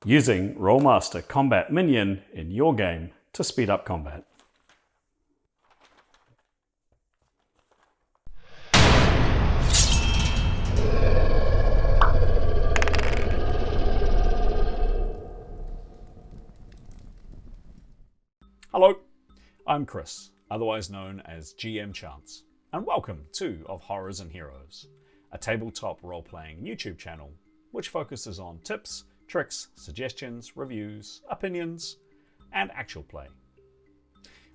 using Rolemaster Combat Minion in your game to speed up combat. Hello, I'm Chris, otherwise known as GM Chance, and welcome to Of Horrors and Heroes, a tabletop role-playing YouTube channel which focuses on tips, tricks, suggestions, reviews, opinions, and actual play.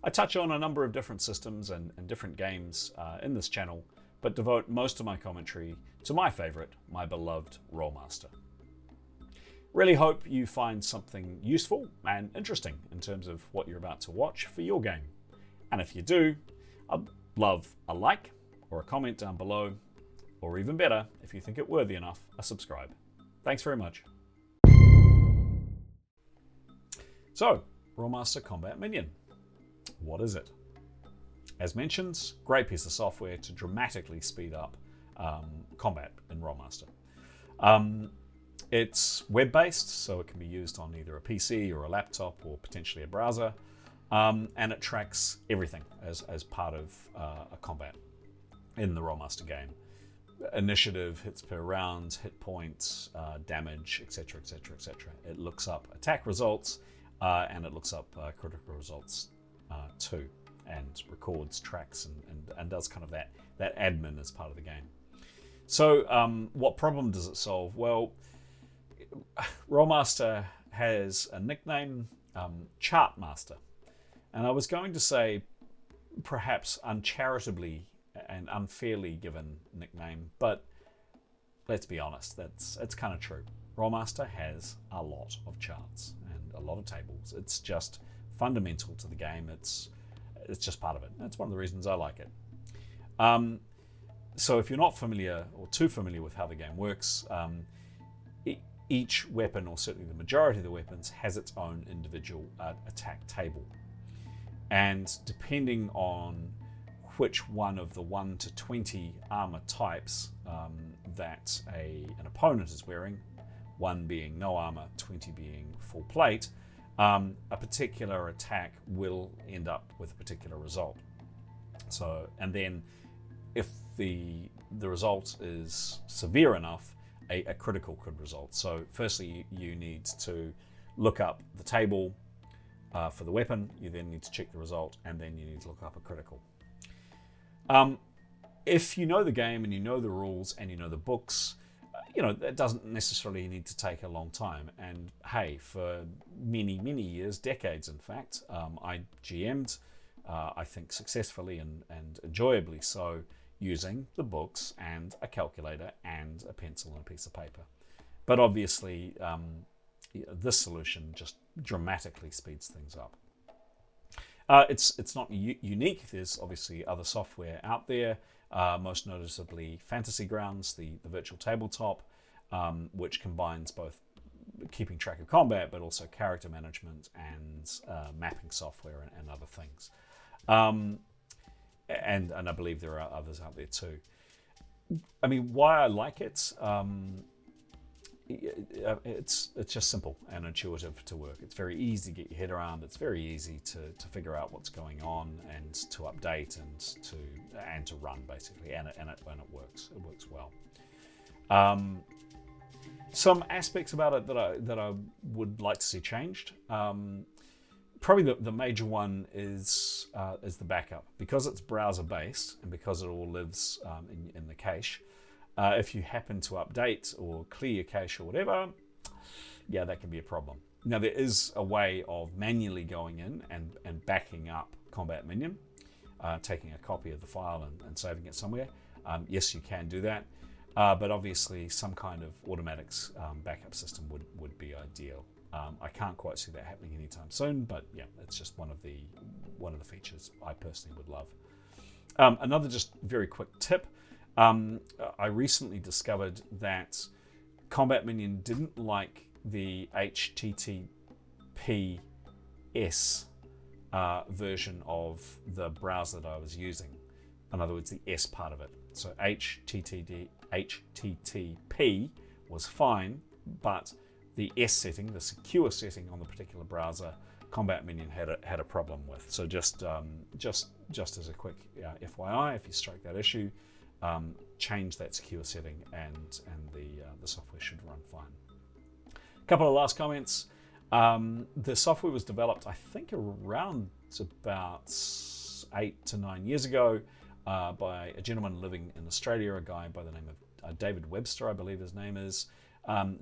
I touch on a number of different systems and different games in this channel, but devote most of my commentary to my favourite, my beloved Rolemaster. Really hope you find something useful and interesting in terms of what you're about to watch for your game. And if you do, I'd love a like or a comment down below, or even better, if you think it worthy enough, a subscribe. Thanks very much. So, Rolemaster Combat Minion. What is it? As mentioned, great piece of software to dramatically speed up combat in Rolemaster. It's web-based, so it can be used on either a PC or a laptop or potentially a browser, and it tracks everything as part of a combat in the Rolemaster game. Initiative, hits per round, hit points, damage, etc, etc, etc. It looks up attack results, and it looks up critical results too, and records, tracks, and does kind of that admin as part of the game. So what problem does it solve? Well, Rolemaster has a nickname, Chartmaster, and I was going to say perhaps uncharitably and unfairly given nickname, but let's be honest, it's kind of true. Rolemaster has a lot of charts and a lot of tables. It's just fundamental to the game. It's just part of it. That's one of the reasons I like it. So if you're not familiar or too familiar with how the game works, each weapon, or certainly the majority of the weapons, has its own individual attack table. And depending on which one of the 1 to 20 armor types that an opponent is wearing, 1 being no armor, 20 being full plate, a particular attack will end up with a particular result. So, and then if the result is severe enough, a critical could result. So firstly, you need to look up the table for the weapon, you then need to check the result, and then you need to look up a critical. If you know the game and you know the rules and you know the books, it doesn't necessarily need to take a long time. And hey, for many years, decades in fact, I GM'd, I think successfully and enjoyably so, using the books and a calculator and a pencil and a piece of paper. But obviously, this solution just dramatically speeds things up. It's not unique. There's obviously other software out there, most noticeably Fantasy Grounds, the virtual tabletop, which combines both keeping track of combat, but also character management and mapping software and other things. And I believe there are others out there too. I mean, why I like it, it's just simple and intuitive to work. It's very easy to get your head around. It's very easy to figure out what's going on and to update and to run basically. And it works. It works well. Some aspects about it that I would like to see changed. Probably the major one is the backup. Because it's browser based and because it all lives in the cache. If you happen to update or clear your cache or whatever, yeah, that can be a problem. Now there is a way of manually going in and backing up Combat Minion, taking a copy of the file and saving it somewhere. Yes, you can do that, but obviously some kind of automatic backup system would be ideal. I can't quite see that happening anytime soon, but yeah, it's just one of the features I personally would love. Another just very quick tip. I recently discovered that Combat Minion didn't like the HTTPS version of the browser that I was using. In other words, the S part of it. So HTTP was fine, but the S setting, the secure setting on the particular browser, Combat Minion had a problem with. So just as a quick FYI, if you strike that issue, change that secure setting, and the software should run fine. A couple of last comments. The software was developed, I think, around about 8 to 9 years ago by a gentleman living in Australia, a guy by the name of David Webster, I believe his name is.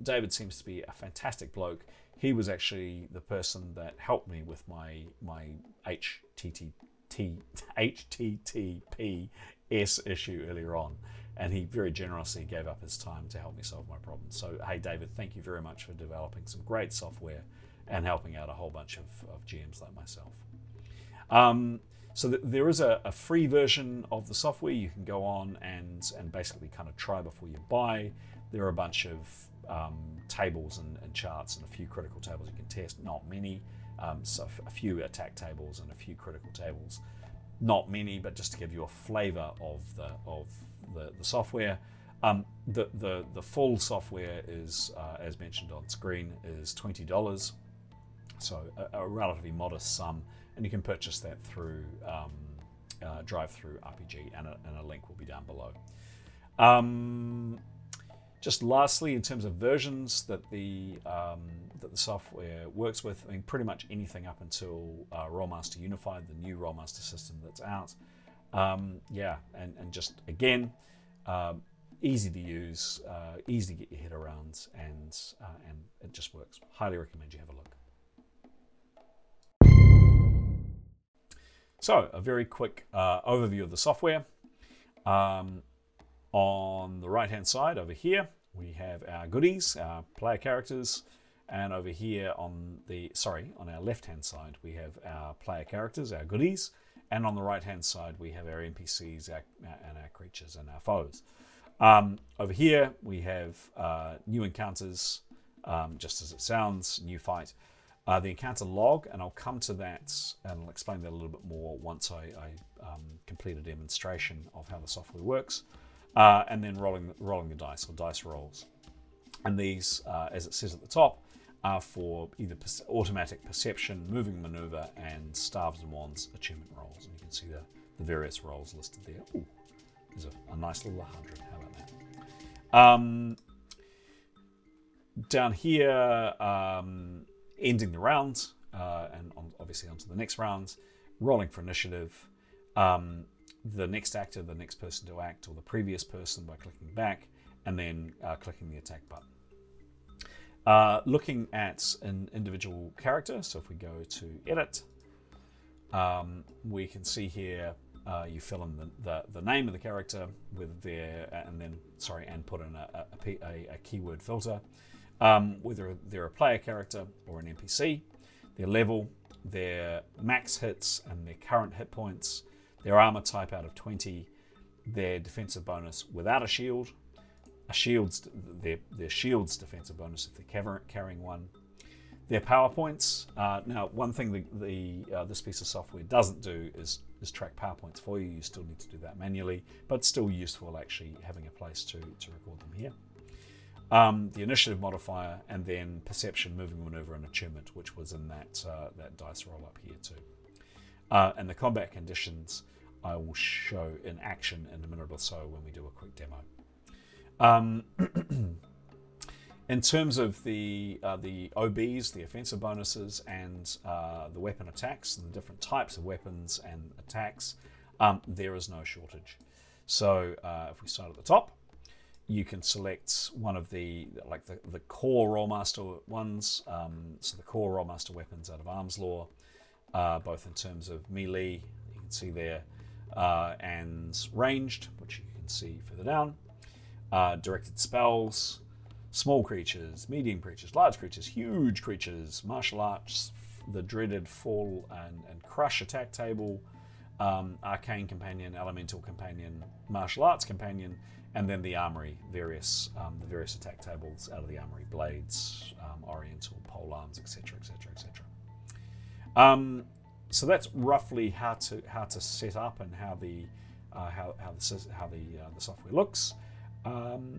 David seems to be a fantastic bloke. He was actually the person that helped me with my HTTPS issue earlier on, and he very generously gave up his time to help me solve my problem. So hey David, thank you very much for developing some great software and helping out a whole bunch of GMs like myself. So there is a free version of the software. You can go on and basically kind of try before you buy. There are a bunch of tables and charts and a few critical tables you can test, not many. So a few attack tables and a few critical tables, not many, but just to give you a flavor of the software. The full software is, as mentioned on screen, is $20. So a relatively modest sum, and you can purchase that through Drive-Through RPG, and a link will be down below. Just lastly, in terms of versions that the software works with, I mean, pretty much anything up until Rolemaster Unified, the new Rolemaster system that's out. Yeah, and just again, easy to use, easy to get your head around, and it just works. Highly recommend you have a look. So, a very quick overview of the software. On the right hand side over here we have our goodies, our player characters, and over here on our left hand side we have our player characters, our goodies, and on the right hand side we have our NPCs and our creatures and our foes. Over here we have new encounters, just as it sounds, new fight. The encounter log, and I'll come to that and I'll explain that a little bit more once I complete a demonstration of how the software works. And then rolling the dice, or dice rolls. And these, as it says at the top, are for either automatic perception, moving maneuver, and staves and wands achievement rolls. And you can see the various rolls listed there. Ooh, there's a nice little 100. How about that? Down here, ending the round, and obviously onto the next round, rolling for initiative. The next actor, the next person to act, or the previous person by clicking back, and then clicking the attack button. Looking at an individual character, so if we go to edit, we can see here you fill in the name of the character with and put in a keyword filter, whether they're a player character or an NPC, their level, their max hits and their current hit points, their armor type out of 20, their defensive bonus without a shield, their shield's defensive bonus if they're carrying one, their power points. Now, one thing this piece of software doesn't do is track power points for you. You still need to do that manually, but still useful actually having a place to record them here. The initiative modifier, and then perception, moving maneuver, and attunement, which was in that dice roll up here too. And the combat conditions I will show in action in a minute or so when we do a quick demo. In terms of the OBs, the offensive bonuses, and the weapon attacks, and the different types of weapons and attacks, there is no shortage. So if we start at the top, you can select one of the core Rolemaster ones, so the core Rolemaster weapons out of Arms Law, both in terms of melee, you can see there, and ranged, which you can see further down, directed spells, small creatures, medium creatures, large creatures, huge creatures, martial arts, the dreaded fall and crush attack table, arcane companion, elemental companion, martial arts companion, and then the armory, the various attack tables out of the armory, blades, oriental, pole arms, etc., etc., etc. So that's roughly how to set up and how the software looks.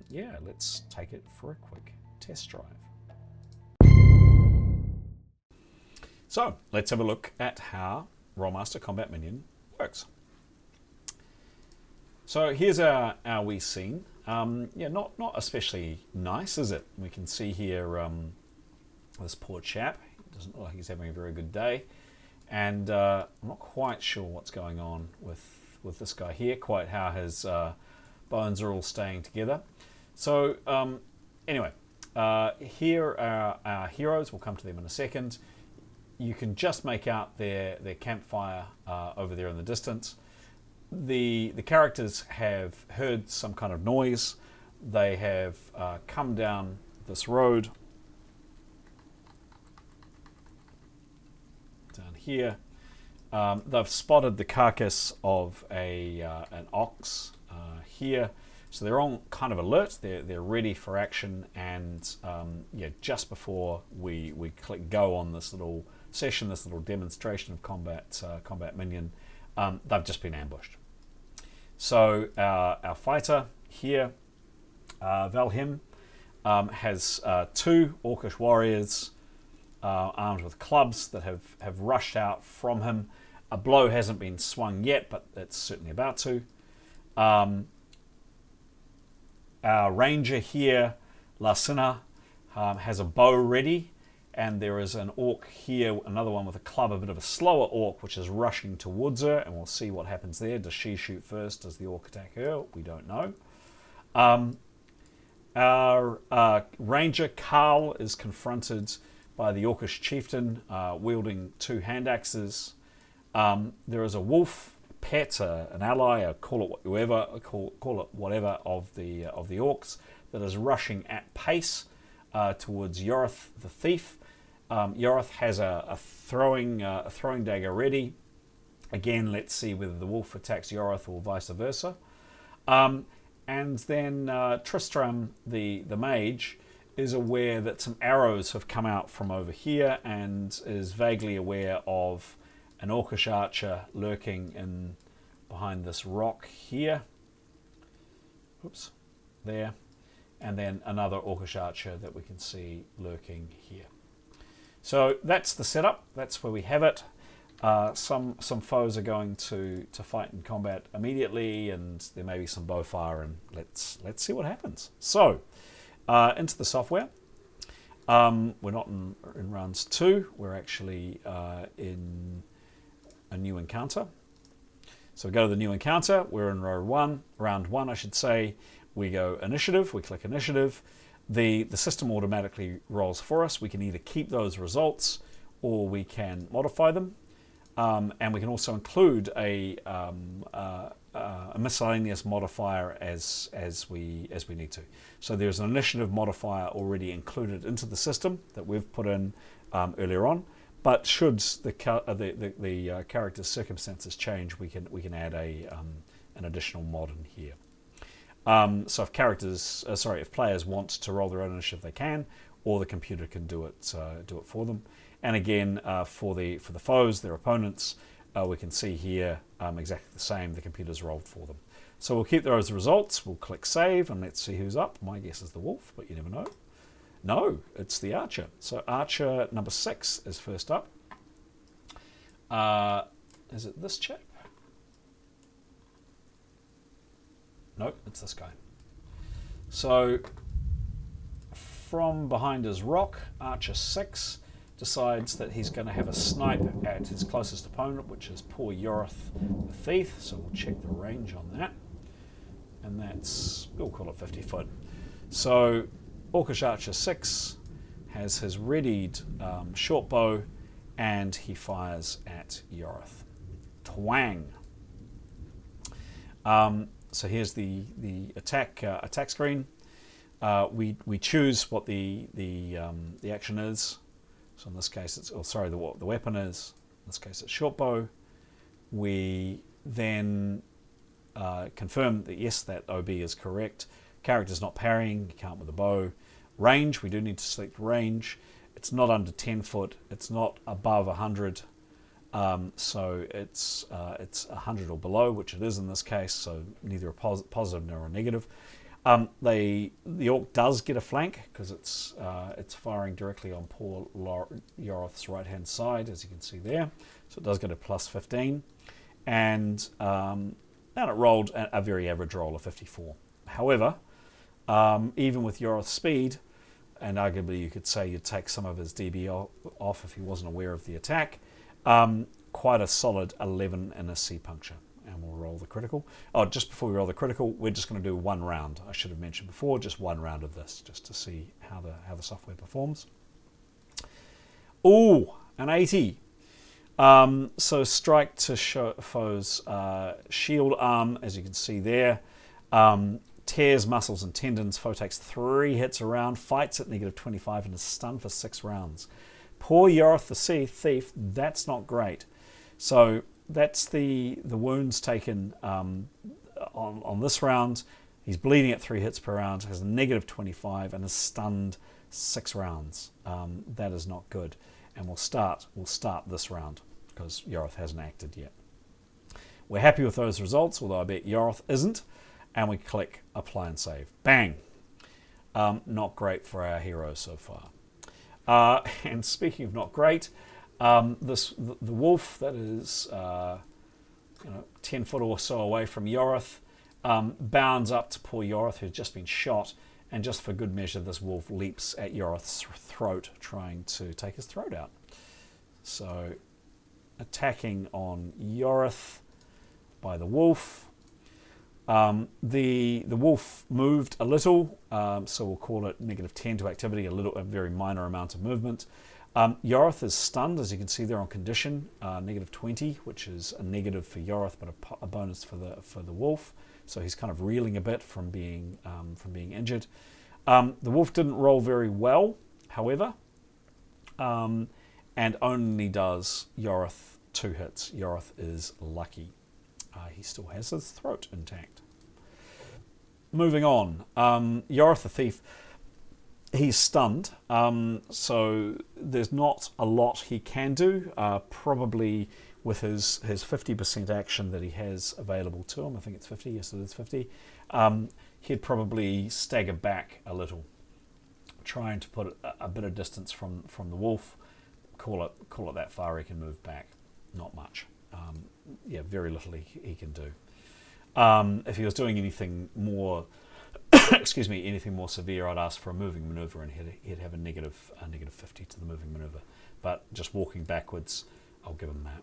Yeah, let's take it for a quick test drive. So let's have a look at how Rolemaster Combat Minion works. So here's our wee scene. Yeah, not especially nice, is it? We can see here this poor chap. He doesn't look like he's having a very good day. And I'm not quite sure what's going on with this guy here, quite how his bones are all staying together. So anyway, here are our heroes. We'll come to them in a second. You can just make out their campfire over there in the distance. The characters have heard some kind of noise. They have come down this road down here. They've spotted the carcass of an ox here, so they're on kind of alert. They're ready for action, and yeah, just before we click go on this little session, this little demonstration of combat minion, they've just been ambushed. So our fighter here, Valhim, has two Orcish warriors armed with clubs that have rushed out from him. A blow hasn't been swung yet, but it's certainly about to. Our ranger here, Larsina, has a bow ready, and there is an orc here, another one with a club, a bit of a slower orc, which is rushing towards her, and we'll see what happens there. Does she shoot first? Does the orc attack her? We don't know. Our ranger, Carl, is confronted by the Orcish chieftain wielding two hand axes. There is a wolf pet, an ally, call it whatever of the orcs, that is rushing at pace towards Yorith the thief. Yorith has a throwing dagger ready. Again, let's see whether the wolf attacks Yorith or vice versa. And then Tristram, the mage, is aware that some arrows have come out from over here and is vaguely aware of an Orcish archer lurking in behind this rock here. Oops, there. And then another Orcish archer that we can see lurking here. So that's the setup. That's where we have it. Some foes are going to fight in combat immediately, and there may be some bow fire, and let's see what happens. So into the software. We're not in rounds 2. We're actually in a new encounter. So we go to the new encounter. We're in round one, I should say. We go initiative. We click initiative. The system automatically rolls for us. We can either keep those results or we can modify them. And we can also include a miscellaneous modifier as we need to. So there's an initiative modifier already included into the system that we've put in earlier on. But should the character's circumstances change, we can add an additional mod in here. So if players want to roll their own initiative, they can, or the computer can do it for them. And again, for the foes, their opponents, we can see here exactly the same. The computer's rolled for them. So we'll keep those results. We'll click save, and let's see who's up. My guess is the wolf, but you never know. No, it's the archer. So archer number 6 is first up. Is it this chap? Nope, it's this guy. So from behind his rock, archer 6 decides that he's going to have a snipe at his closest opponent, which is poor Yorith the thief. So we'll check the range on that. And that's, we'll call it 50 foot. So Orcish Archer 6 has his readied short bow, and he fires at Yorith. Twang! So here's the attack screen. We choose what the action is. So in this case, the weapon is. In this case, it's short bow. We then confirm that yes, that OB is correct. Character's not parrying, you can't with a bow. Range, we do need to select range. It's not under 10 foot. It's not above 100. So it's 100 or below, which it is in this case. So neither a positive nor a negative. The orc does get a flank because it's firing directly on poor Yoroth's right hand side, as you can see there. So it does get a plus 15, and it rolled a very average roll of 54. However, even with Yoroth's speed, and arguably you could say you'd take some of his DB off if he wasn't aware of the attack, quite a solid 11 in a C puncture. And we'll roll the critical. Oh, just before we roll the critical, we're just going to do one round. I should have mentioned before, just one round of this, just to see how the software performs. Ooh, an 80. So strike to foe's shield arm, as you can see there. Tears muscles and tendons. Foe takes 3 hits around, fights at -25 and is stunned for 6 rounds. Poor Yoroth the thief, that's not great. So that's the wounds taken on this round. He's bleeding at 3 hits per round, has a -25 and is stunned 6 rounds. That is not good. And we'll start this round because Yoroth hasn't acted yet. We're happy with those results, although I bet Yoroth isn't. And we click apply and save. Bang! Not great for our hero so far. And speaking of not great, the wolf that is 10 foot or so away from Yoroth bounds up to poor Yoroth, who's just been shot, and just for good measure this wolf leaps at Yoroth's throat, trying to take his throat out. So attacking on Yoroth by the wolf. The wolf moved a little, so we'll call it -10 to activity, a very minor amount of movement. Yoroth is stunned, as you can see there on condition, -20, which is a negative for Yoroth, but a bonus for the wolf. So he's kind of reeling a bit from being injured. The wolf didn't roll very well, however, and only does Yoroth 2 hits. Yoroth is lucky. He still has his throat intact. Moving on, Yoroth the thief. He's stunned, so there's not a lot he can do. Probably with his 50% action that he has available to him, I think it's 50, yes it is 50, he'd probably stagger back a little, trying to put a bit of distance from the wolf. Call it that far he can move back. Not much. Very little he can do. If he was doing anything more anything more severe, I'd ask for a moving maneuver, and he'd have a negative 50 to the moving maneuver. But just walking backwards, I'll give him that.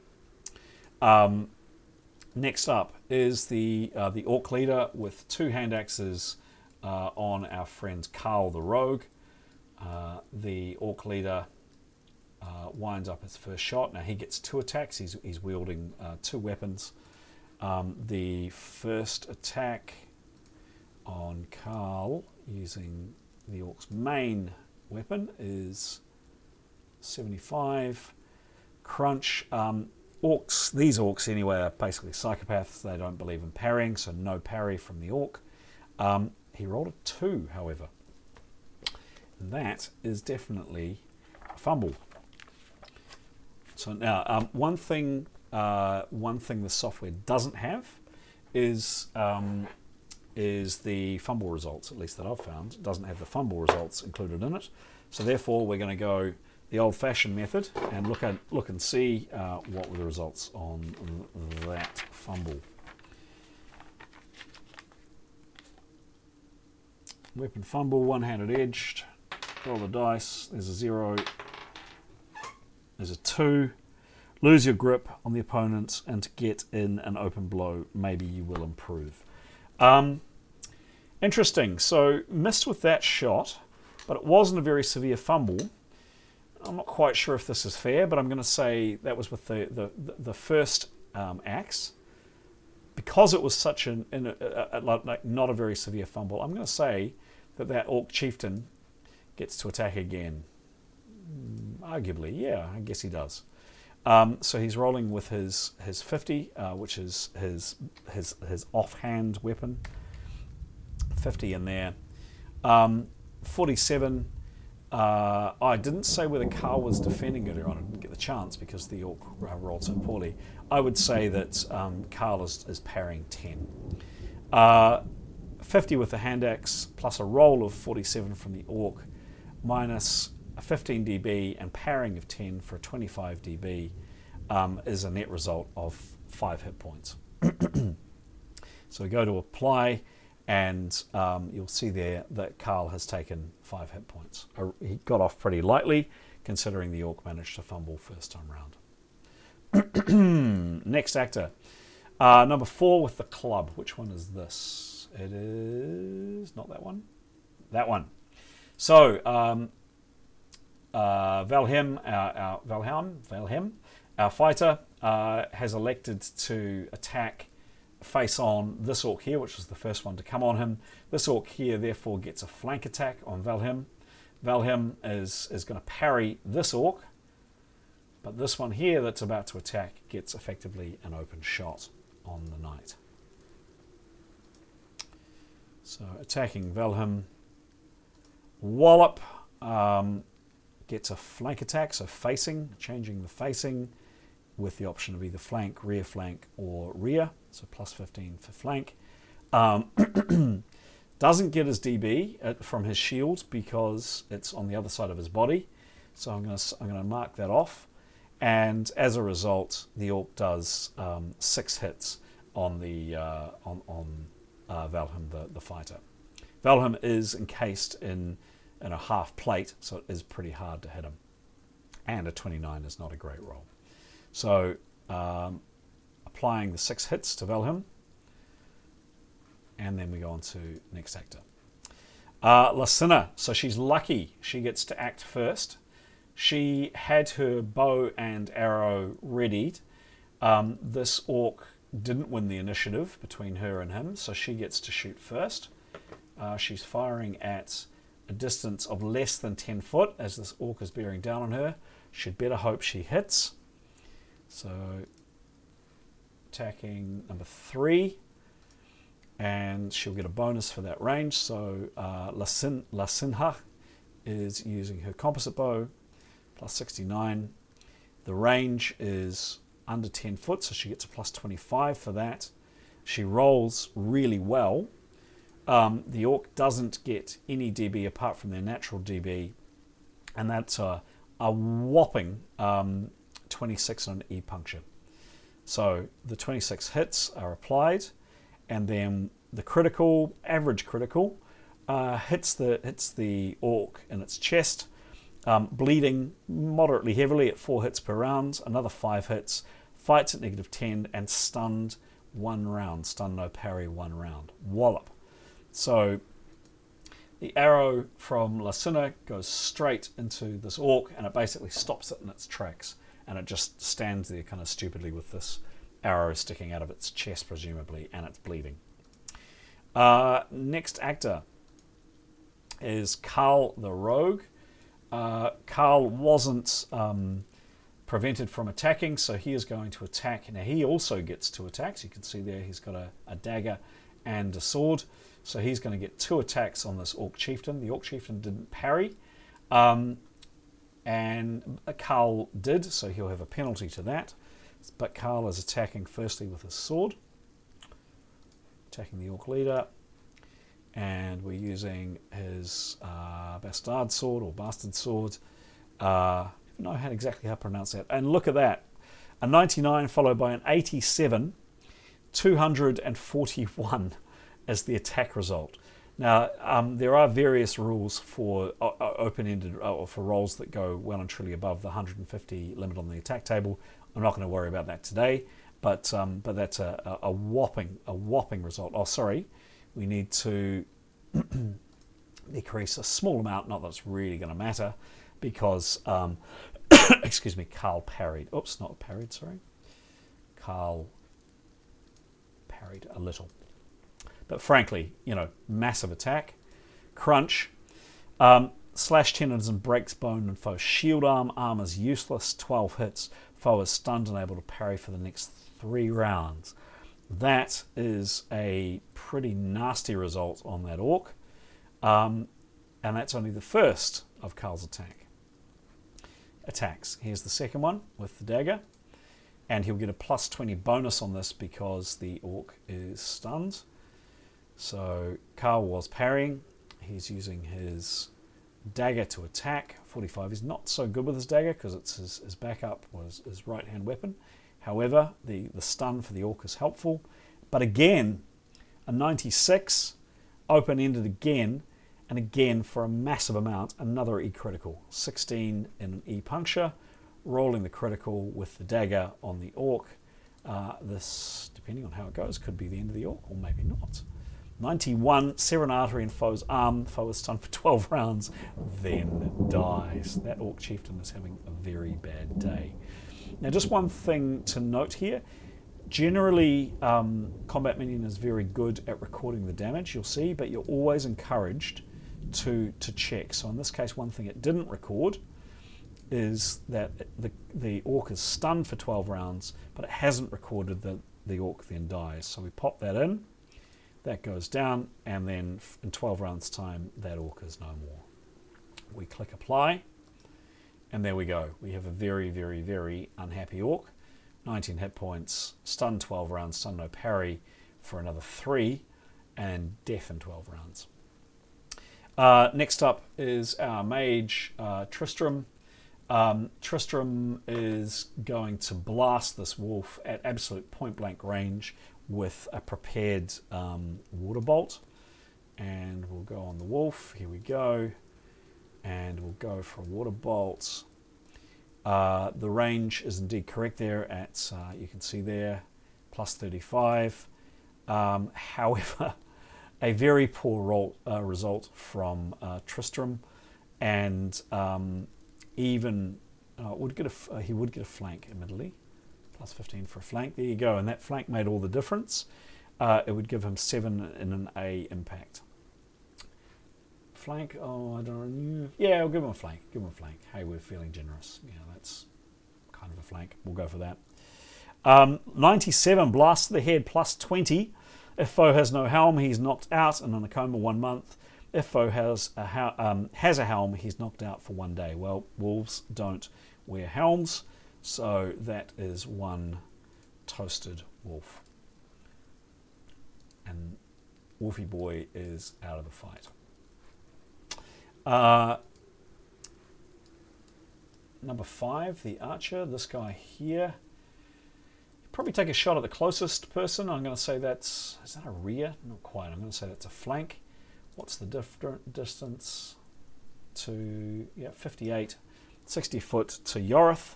Next up is the orc leader with 2 hand axes on our friend Carl the rogue. The orc leader winds up his first shot. Now he gets 2 attacks. He's wielding 2 weapons. The first attack on Carl using the orc's main weapon is 75. Crunch. These orcs anyway are basically psychopaths. They don't believe in parrying, so no parry from the orc. He rolled a 2, however. And that is definitely a fumble. So now, one thing the software doesn't have is the fumble results, at least that I've found. It doesn't have the fumble results included in it. So therefore, we're going to go the old-fashioned method and look and see what were the results on that fumble. Weapon fumble, one-handed edged. Roll the dice. There's a 0. There's a 2. Lose your grip on the opponent and to get in an open blow. Maybe you will improve. Interesting. So missed with that shot, but it wasn't a very severe fumble. I'm not quite sure if this is fair, but I'm going to say that was with the first axe. Because it was such not a very severe fumble, I'm going to say that orc chieftain gets to attack again. Arguably, yeah, I guess he does. So he's rolling with his 50, which is his offhand weapon. 50 in there. 47. I didn't say whether Carl was defending earlier on. I didn't get the chance because the orc rolled so poorly. I would say that Carl is parrying 10. 50 with the hand axe, plus a roll of 47 from the orc, minus a 15 dB and parrying of 10 for a 25 dB is a net result of 5 hit points. So we go to apply, and you'll see there that Carl has taken 5 hit points. He got off pretty lightly, considering the orc managed to fumble first time round. Next actor. Number 4 with the club. Which one is this? It is not that one. That one. So, Valheim, our fighter, has elected to attack face on this orc here, which is the first one to come on him. This orc here, therefore, gets a flank attack on Valheim. Valheim is going to parry this orc, but this one here that's about to attack gets effectively an open shot on the knight. So attacking Valheim, wallop, gets a flank attack, so facing, changing the facing with the option of either flank, or rear, so plus 15 for flank. Doesn't get his DB from his shield because it's on the other side of his body, so I'm going to mark that off, and as a result, the orc does 6 hits on the Valheim, the fighter. Valheim is encased in a half plate, so it is pretty hard to hit him, and a 29 is not a great roll. So applying the 6 hits to Valheim, and then we go on to next actor. Lacinna, so she's lucky. She gets to act first. She had her bow and arrow readied. This orc didn't win the initiative between her and him, so she gets to shoot first. She's firing at a distance of less than 10 foot as this orc is bearing down on her. She'd better hope she hits. So attacking number 3, and she'll get a bonus for that range. So Lacinna is using her composite bow, plus 69. The range is under 10 foot, so she gets a plus 25 for that. She rolls really well. The orc doesn't get any DB apart from their natural DB, and that's a whopping 26 on an E puncture. So the 26 hits are applied, and then the critical, average critical, hits the orc in its chest, bleeding moderately heavily at 4 hits per round, another 5 hits, fights at -10, and stunned 1 round. Stun no parry 1 round. Wallop. So the arrow from Lacinna goes straight into this orc, and it basically stops it in its tracks, and it just stands there kind of stupidly with this arrow sticking out of its chest, presumably, and it's bleeding. Next actor is Carl the Rogue. Carl wasn't prevented from attacking, so he is going to attack. Now he also gets 2 attacks. You can see there he's got a dagger and a sword, so he's going to get 2 attacks on this Orc Chieftain. The Orc Chieftain didn't parry, and Carl did, so he'll have a penalty to that. But Carl is attacking firstly with his sword, attacking the Orc leader, and we're using his bastard sword or bastard sword. I don't know exactly how to pronounce that. And look at that, a 99 followed by an 87, 241 as the attack result. Now, there are various rules for open-ended or for rolls that go well and truly above the 150 limit on the attack table. I'm not going to worry about that today, but that's a whopping result. Oh, sorry, we need to decrease a small amount. Not that it's really going to matter, because excuse me, Carl parried. Oops, not parried. Sorry, Carl parried a little. But frankly, massive attack. Crunch. Slash tendons and breaks bone and foe shield arm. Arm is useless. 12 hits. Foe is stunned and able to parry for the next 3 rounds. That is a pretty nasty result on that orc. And that's only the first of Carl's attacks. Here's the second one with the dagger. And he'll get a plus 20 bonus on this because the orc is stunned. So Carl was parrying. He's using his dagger to attack. 45 is not so good with his dagger because it's his backup was his right hand weapon. However, the stun for the orc is helpful. But again, a 96, open-ended again, and again for a massive amount, another E-critical. 16 in an E-puncture, rolling the critical with the dagger on the orc. This, depending on how it goes, could be the end of the orc, or maybe not. 91, sever artery in foe's arm. Foe is stunned for 12 rounds, then dies. That orc chieftain is having a very bad day. Now, just one thing to note here. Generally, Combat Minion is very good at recording the damage, you'll see, but you're always encouraged to check. So in this case, one thing it didn't record is that the orc is stunned for 12 rounds, but it hasn't recorded that the orc then dies. So we pop that in, that goes down, and then in 12 rounds time, that orc is no more. We click apply, and there we go. We have a very, very, very unhappy orc. 19 hit points, stun 12 rounds, stun no parry for another 3, and death in 12 rounds. Next up is our mage, Tristram. Tristram is going to blast this wolf at absolute point-blank range with a prepared water bolt. And we'll go on the wolf. Here we go. And we'll go for a water bolt. The range is indeed correct there at, you can see there, plus 35. However, a very poor result from Tristram, and even he would get a flank, admittedly, plus 15 for a flank. There you go, and that flank made all the difference. It would give him 7 in an A impact. Flank, oh, I don't know. Yeah, I'll give him a flank. Give him a flank. Hey, we're feeling generous. Yeah, that's kind of a flank. We'll go for that. 97, blast to the head, plus 20. If foe has no helm, he's knocked out and in a coma 1 month. If foe has a helm, he's knocked out for 1 day. Well, wolves don't wear helms, so that is one toasted wolf. And Wolfie Boy is out of the fight. Number 5, the archer, this guy here. Probably take a shot at the closest person. I'm going to say is that a rear? Not quite. I'm going to say that's a flank. What's the distance to, 58, 60 foot to Yorith.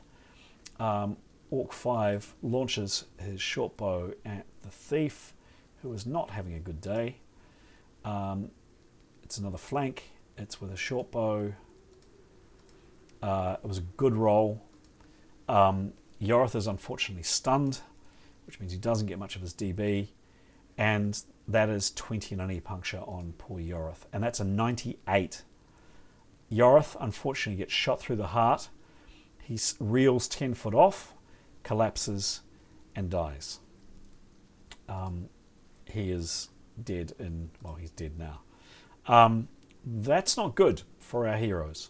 Orc 5 launches his short bow at the thief, who is not having a good day. It's another flank. It's with a short bow. It was a good roll. Yorith is unfortunately stunned, which means he doesn't get much of his DB, and that is 20 in an E-puncture on poor Yorith, and that's a 98. Yorith unfortunately gets shot through the heart. He reels 10 foot off, collapses, and dies. He is dead he's dead now. That's not good for our heroes.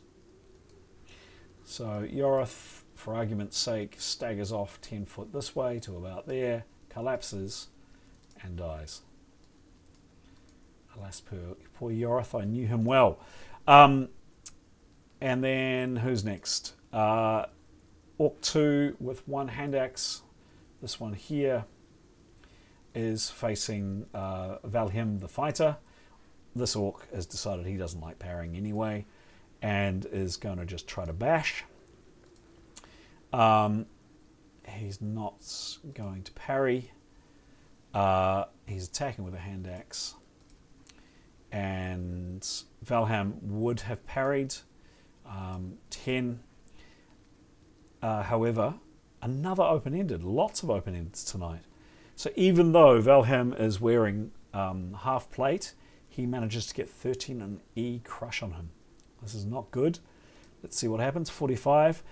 So Yorith, for argument's sake, staggers off 10 foot this way to about there, collapses, and dies. Alas, poor Yorith, I knew him well. And then, who's next? Orc 2 with 1 hand axe. This one here is facing Valheim the fighter. This orc has decided he doesn't like parrying anyway, and is going to just try to bash. He's not going to parry. He's attacking with a hand axe. And Valheim would have parried 10. However, another open-ended. Lots of open-endeds tonight. So even though Valheim is wearing half plate, he manages to get 13 and E crush on him. This is not good. Let's see what happens. 45.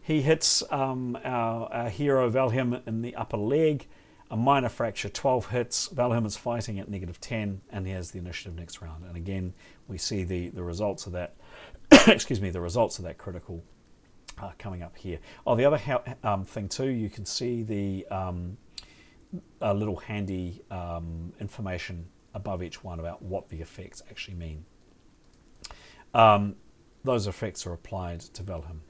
He hits our hero Valheim in the upper leg. A minor fracture, 12 hits. Valheim is fighting at -10, and he has the initiative next round. And again, we see the results of that. Excuse me, the results of that critical coming up here. Oh, the other thing too, you can see the little handy information above each one about what the effects actually mean. Those effects are applied to Valhim.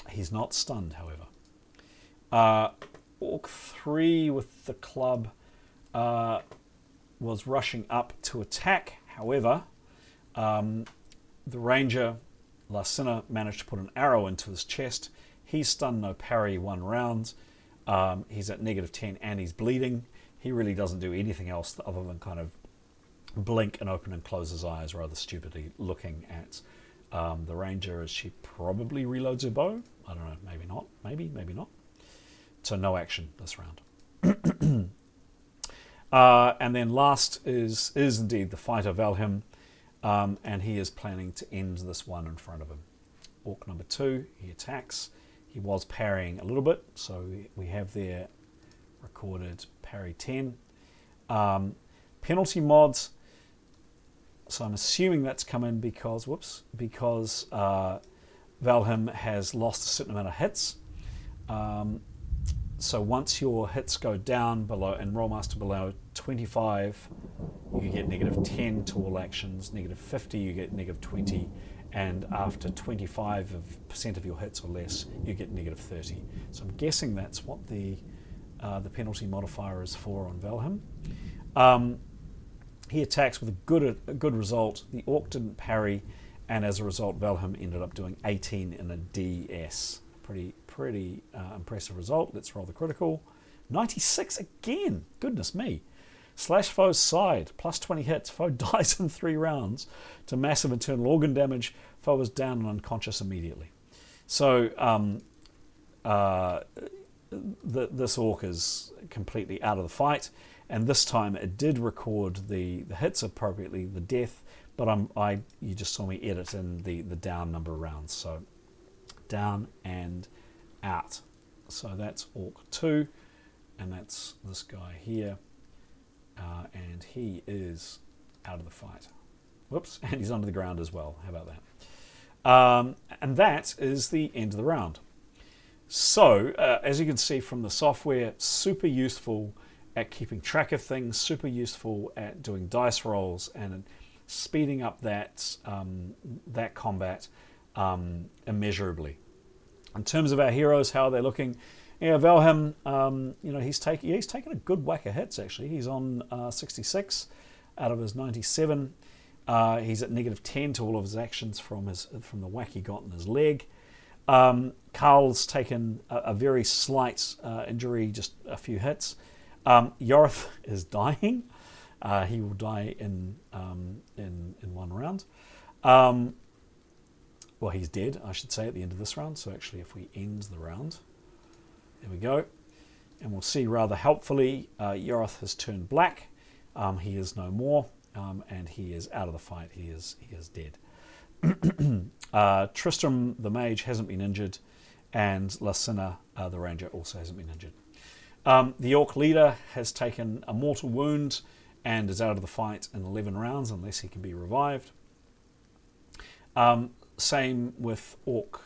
He's not stunned, however. Orc 3 with the club was rushing up to attack. However, the ranger, Larsina, managed to put an arrow into his chest. He's stunned, no parry, 1 round. He's at -10 and he's bleeding. He really doesn't do anything else other than kind of blink and open and close his eyes rather stupidly, looking at the ranger as she probably reloads her bow. I don't know, maybe not. Maybe not. So no action this round. And then last is indeed the fighter Valhim, and he is planning to end this one in front of him. Orc number 2, he attacks. He was parrying a little bit, so we have there recorded parry 10. Penalty mods. So I'm assuming that's come in because Valhim has lost a certain amount of hits. So once your hits go down below, and Rolemaster below 25, you get -10 to all actions. -50, you get -20, and after 25% of your hits or less, you get -30. So I'm guessing that's what the penalty modifier is for on Valhim. He attacks with a good result. The Orc didn't parry, and as a result, Valhim ended up doing 18 in a DS. Pretty impressive result. Let's roll the critical. 96 again. Goodness me. Slash foe's side. Plus 20 hits. Foe dies in 3 rounds to massive internal organ damage. Foe was down and unconscious immediately. So this Orc is completely out of the fight. And this time it did record the hits appropriately, the death, but you just saw me edit in the down number of rounds. So down and out. So that's Orc 2, and that's this guy here, and he is out of the fight. Whoops, and he's under the ground as well. How about that? And that is the end of the round. So, as you can see from the software, super useful at keeping track of things, super useful at doing dice rolls and speeding up that combat immeasurably. In terms of our heroes, how they're looking, Valhim, he's taken a good whack of hits actually. He's on 66 out of his 97. He's at -10 to all of his actions from the whack he got in his leg. Carl's taken a very slight injury, just a few hits. Yorith is dying. He will die in 1 round. Well, he's dead, I should say, at the end of this round. So actually, if we end the round, there we go. And we'll see rather helpfully, Yorith has turned black. He is no more, and he is out of the fight. He is dead. Tristram, the mage, hasn't been injured, and Larsina, the ranger, also hasn't been injured. The Orc leader has taken a mortal wound and is out of the fight in 11 rounds unless he can be revived. Same with Orc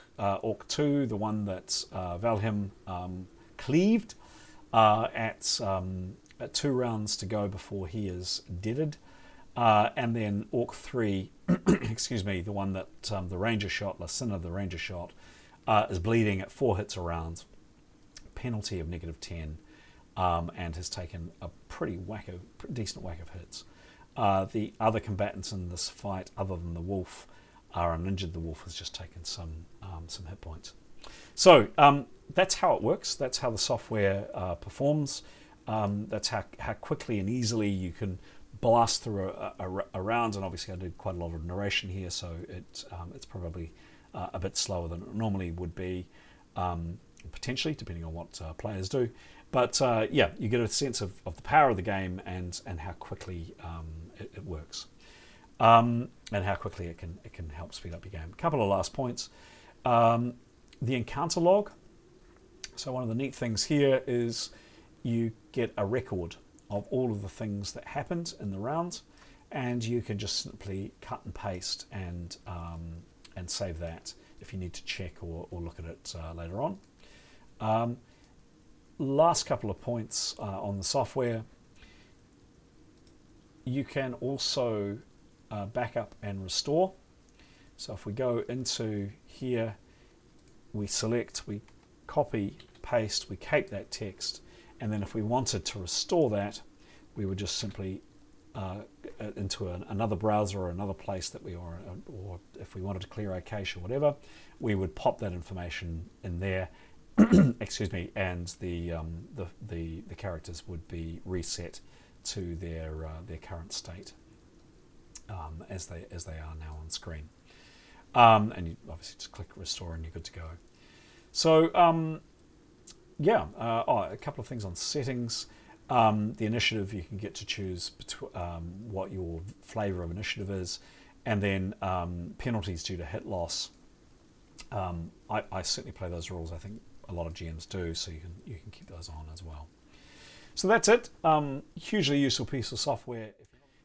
2, the one that Valhim cleaved at 2 rounds to go before he is deaded. And then Orc 3, excuse me, the one that the ranger shot, Larsina, the ranger shot, is bleeding at 4 hits a round, penalty of -10, and has taken a decent whack of hits. The other combatants in this fight, other than the wolf, are uninjured. The wolf has just taken some hit points. So that's how it works. That's how the software performs. That's how quickly and easily you can blast through a round. And obviously I did quite a lot of narration here, so it's probably a bit slower than it normally would be, potentially, depending on what players do. But yeah, you get a sense of the power of the game and how quickly it works. And how quickly it can help speed up your game. A couple of last points. The encounter log. So one of the neat things here is you get a record of all of the things that happened in the round, and you can just simply cut and paste and save that if you need to check or look at it later on. last couple of points on the software. You can also backup and restore. So if we go into here, we select, we copy, paste, we cape that text, and then if we wanted to restore that, we would just simply into another browser or another place that we are, or if we wanted to clear our cache or whatever, we would pop that information in there. Excuse me, and the characters would be reset to their current state as they are now on screen. And you obviously just click restore and you're good to go. So yeah, a couple of things on settings. The initiative, you can get to choose what your flavor of initiative is, and then penalties due to hit loss. I certainly play those rules. I think a lot of GMs do, so you can keep those on as well. So that's it. Hugely useful piece of software.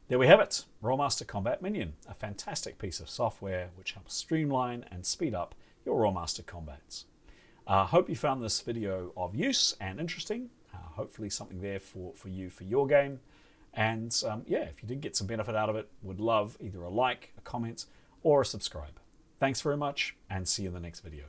There we have it, Rolemaster Combat Minion, a fantastic piece of software which helps streamline and speed up your Rolemaster combats. Hope you found this video of use and interesting. Hopefully something there for you for your game. And yeah, if you did get some benefit out of it, would love either a like, a comment, or a subscribe. Thanks very much, and see you in the next video.